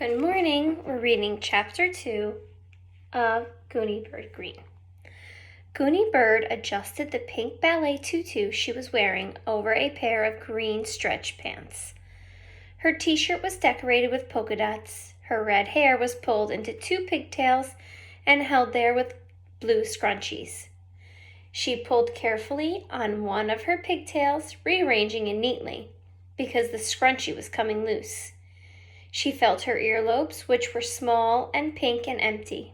Good morning. We're reading Chapter 2 of Goonie Bird Green. Goonie Bird adjusted the pink ballet tutu she was wearing over a pair of green stretch pants. Her t-shirt was decorated with polka dots. Her red hair was pulled into two pigtails and held there with blue scrunchies. She pulled carefully on one of her pigtails, rearranging it neatly, because the scrunchie was coming loose. She felt her earlobes, which were small and pink and empty.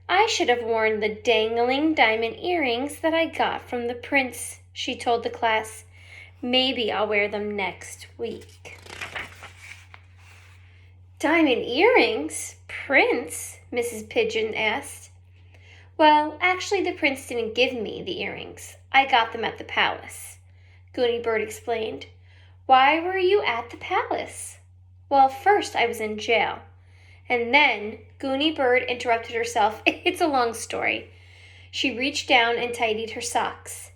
"I should have worn the dangling diamond earrings that I got from the prince," she told the class. "Maybe I'll wear them next week." "Diamond earrings? Prince?" Mrs. Pigeon asked. "Well, actually the prince didn't give me the earrings. I got them at the palace," Goonie Bird explained. "Why were you at the palace?" "Well, first I was in jail, and then," Goonie Bird interrupted herself. "It's a long story." She reached down and tidied her socks.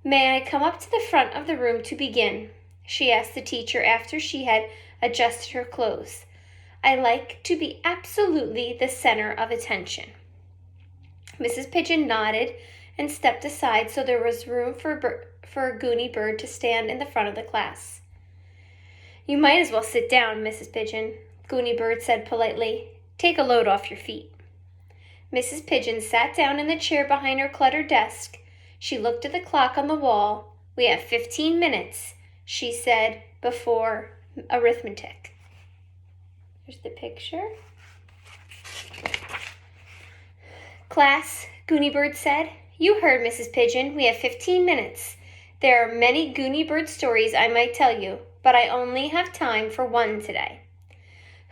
"May I come up to the front of the room to begin?" she asked the teacher after she had adjusted her clothes. "I like to be absolutely the center of attention." Mrs. Pigeon nodded and stepped aside so there was room for Goonie Bird to stand in the front of the class. "You might as well sit down, Mrs. Pigeon," Goonie Bird said politely. "Take a load off your feet." Mrs. Pigeon sat down in the chair behind her cluttered desk. She looked at the clock on the wall. "We have 15 minutes, she said, before arithmetic. There's the picture. "Class," Goonie Bird said, "you heard Mrs. Pigeon. We have 15 minutes. There are many Goonie Bird stories I might tell you, but I only have time for one today.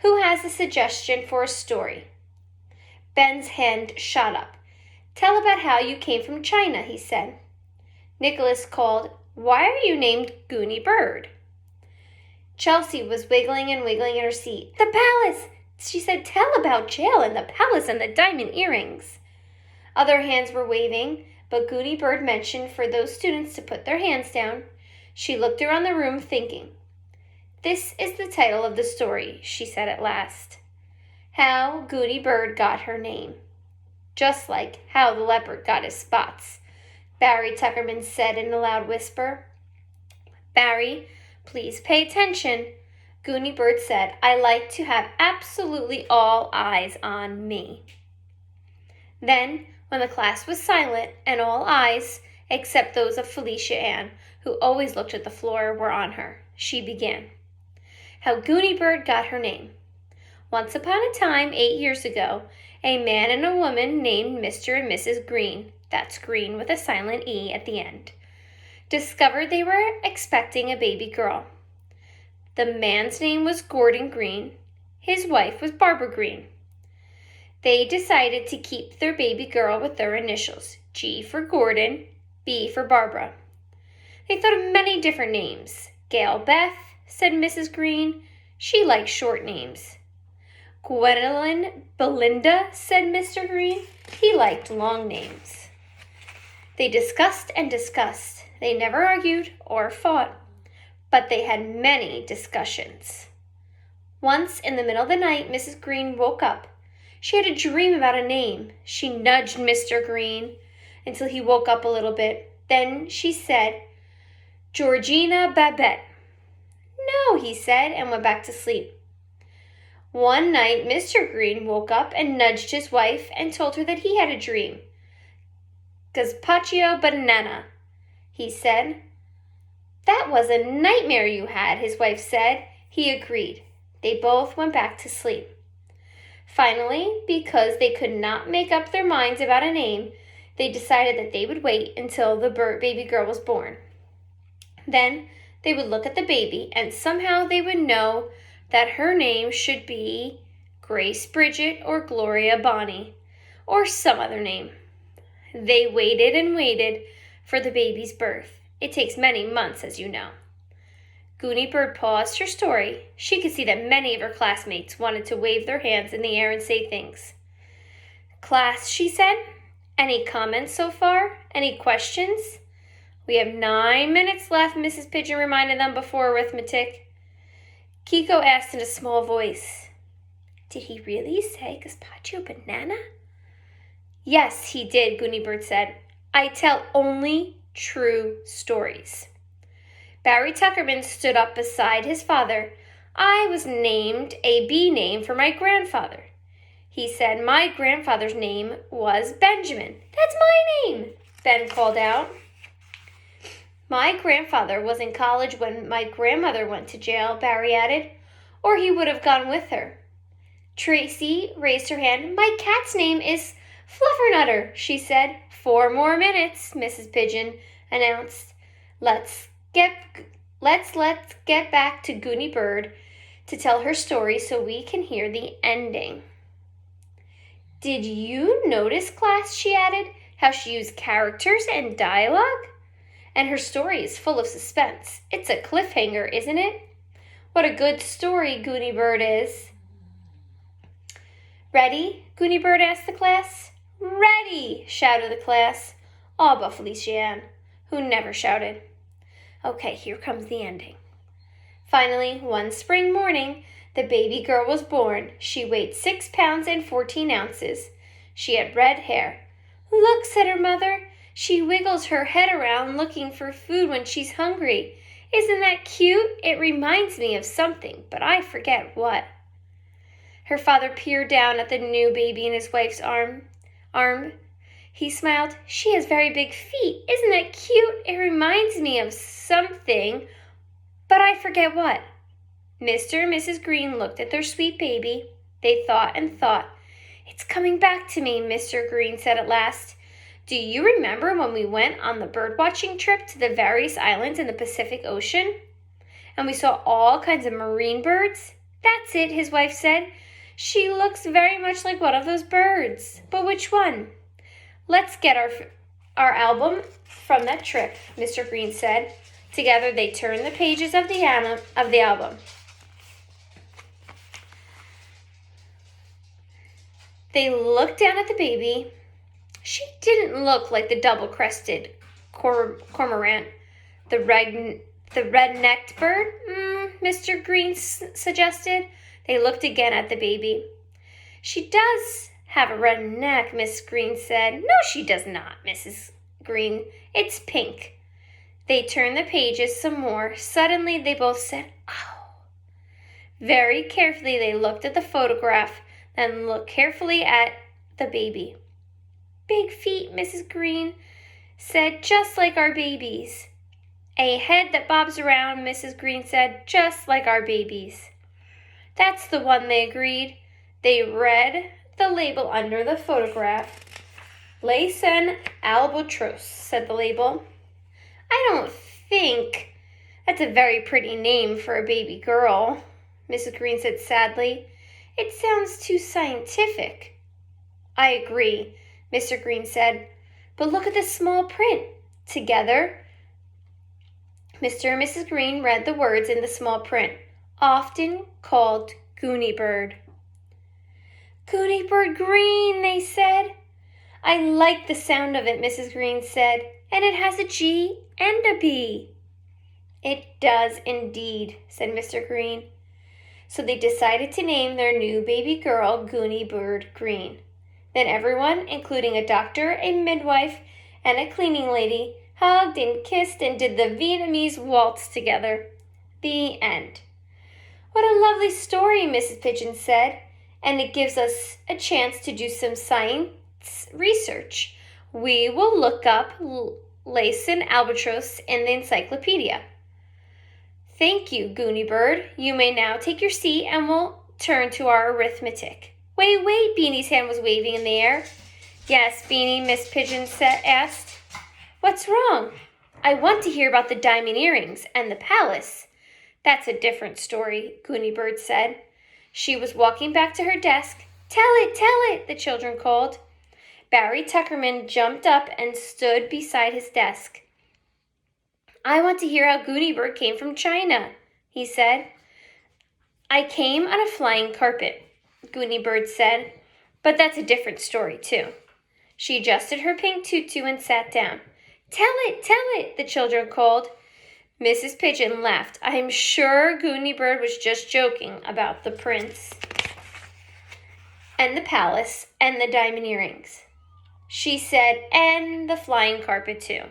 Who has a suggestion for a story?" Ben's hand shot up. "Tell about how you came from China," he said. Nicholas called, "Why are you named Goonie Bird?" Chelsea was wiggling and wiggling in her seat. "The palace!" she said. "Tell about jail and the palace and the diamond earrings." Other hands were waving, but Goonie Bird mentioned for those students to put their hands down. She looked around the room thinking. "This is the title of the story," she said at last. "How Goonie Bird Got Her Name." "Just like how the leopard got his spots," Barry Tuckerman said in a loud whisper. "Barry, please pay attention," Goonie Bird said. "I like to have absolutely all eyes on me." Then, when the class was silent and all eyes, except those of Felicia Ann, who always looked at the floor, were on her, she began. How Goonie Bird Got Her Name. Once upon a time, 8 years ago, a man and a woman named Mr. and Mrs. Green, that's Green with a silent E at the end, discovered they were expecting a baby girl. The man's name was Gordon Green. His wife was Barbara Green. They decided to keep their baby girl with their initials, G for Gordon, B for Barbara. They thought of many different names. Gail Beth, said Mrs. Green. She liked short names. Gwendolyn Belinda, said Mr. Green. He liked long names. They discussed and discussed. They never argued or fought, but they had many discussions. Once, in the middle of the night, Mrs. Green woke up. She had a dream about a name. She nudged Mr. Green until he woke up a little bit. Then she said, "Georgina Babette." "No," he said, and went back to sleep. One night, Mr. Green woke up and nudged his wife and told her that he had a dream. "Gazpacho banana," he said. "That was a nightmare you had," his wife said. He agreed. They both went back to sleep. Finally, because they could not make up their minds about a name, they decided that they would wait until the baby girl was born. Then they would look at the baby, and somehow they would know that her name should be Grace Bridget or Gloria Bonnie, or some other name. They waited and waited for the baby's birth. It takes many months, as you know. Goonie Bird paused her story. She could see that many of her classmates wanted to wave their hands in the air and say things. "Class," she said, "any comments so far? Any questions?" "We have 9 minutes left," Mrs. Pigeon reminded them before arithmetic. Kiko asked in a small voice, Did he really say gazpacho banana? Yes, he did, Gooney said. I tell only true stories. Barry Tuckerman stood up beside his father. I was named a B name for my grandfather. He said my grandfather's name was Benjamin. That's my name, Ben called out. My grandfather was in college when my grandmother went to jail, Barry added, or he would have gone with her. Tracy raised her hand. My cat's name is Fluffernutter, she said. 4 more minutes, Mrs. Pigeon announced. Let's get back to Goony Bird to tell her story so we can hear the ending. Did you notice, class, she added, how she used characters and dialogue? And her story is full of suspense. It's a cliffhanger, isn't it? What a good story Goony Bird is. Ready? Goony Bird asked the class. Ready, shouted the class, all but Felicia Ann, who never shouted. Okay, here comes the ending. Finally, one spring morning, the baby girl was born. She weighed 6 pounds and 14 ounces. She had red hair. Look, said her mother. She wiggles her head around looking for food when she's hungry. Isn't that cute? It reminds me of something, but I forget what. Her father peered down at the new baby in his wife's arm. He smiled. She has very big feet. Isn't that cute? It reminds me of something, but I forget what. Mr. and Mrs. Green looked at their sweet baby. They thought and thought. It's coming back to me, Mr. Green said at last. Do you remember when we went on the bird-watching trip to the various islands in the Pacific Ocean? And we saw all kinds of marine birds? That's it, his wife said. She looks very much like one of those birds. But which one? Let's get our album from that trip, Mr. Green said. Together they turned the pages of the album. They looked down at the baby. She didn't look like the double-crested cormorant, the red-necked bird, Mr. Green suggested. They looked again at the baby. She does have a red neck, Miss Green said. No, she does not, Mrs. Green. It's pink. They turned the pages some more. Suddenly, they both said, "Ow." Very carefully, they looked at the photograph, then looked carefully at the baby. Big feet, Mrs. Green said, just like our babies. A head that bobs around, Mrs. Green said, just like our babies. That's the one, they agreed. They read the label under the photograph. Laysan albatros, said the label. I don't think that's a very pretty name for a baby girl, Mrs. Green said sadly. It sounds too scientific. I agree, Mr. Green said. But look at the small print. Together, Mr. and Mrs. Green read the words in the small print. Often called Goony Bird. Goony Bird Green, they said. I like the sound of it, Mrs. Green said, and it has a G and a B. It does indeed, said Mr. Green. So they decided to name their new baby girl Goony Bird Green. Then everyone, including a doctor, a midwife, and a cleaning lady, hugged and kissed and did the Vietnamese waltz together. The end. What a lovely story, Mrs. Pigeon said, and it gives us a chance to do some science research. We will look up Laysan albatros in the encyclopedia. Thank you, Goony Bird. You may now take your seat and we'll turn to our arithmetic. Wait, Beanie's hand was waving in the air. Yes, Beanie, Miss Pigeon asked. What's wrong? I want to hear about the diamond earrings and the palace. That's a different story, Goony Bird said. She was walking back to her desk. Tell it, the children called. Barry Tuckerman jumped up and stood beside his desk. I want to hear how Goony Bird came from China, he said. I came on a flying carpet, Goony Bird said, but that's a different story, too. She adjusted her pink tutu and sat down. Tell it, the children called. Mrs. Pigeon laughed. I'm sure Goony Bird was just joking about the prince. and the palace, and the diamond earrings. She said, and the flying carpet too.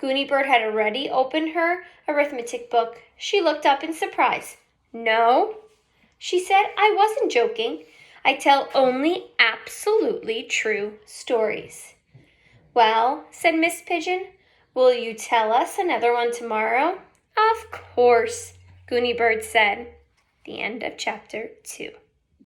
Goonybird had already opened her arithmetic book. She looked up in surprise. No, she said, I wasn't joking. I tell only absolutely true stories. Well, said Miss Pigeon, will you tell us another one tomorrow? Of course, Goonybird said. The end of chapter 2.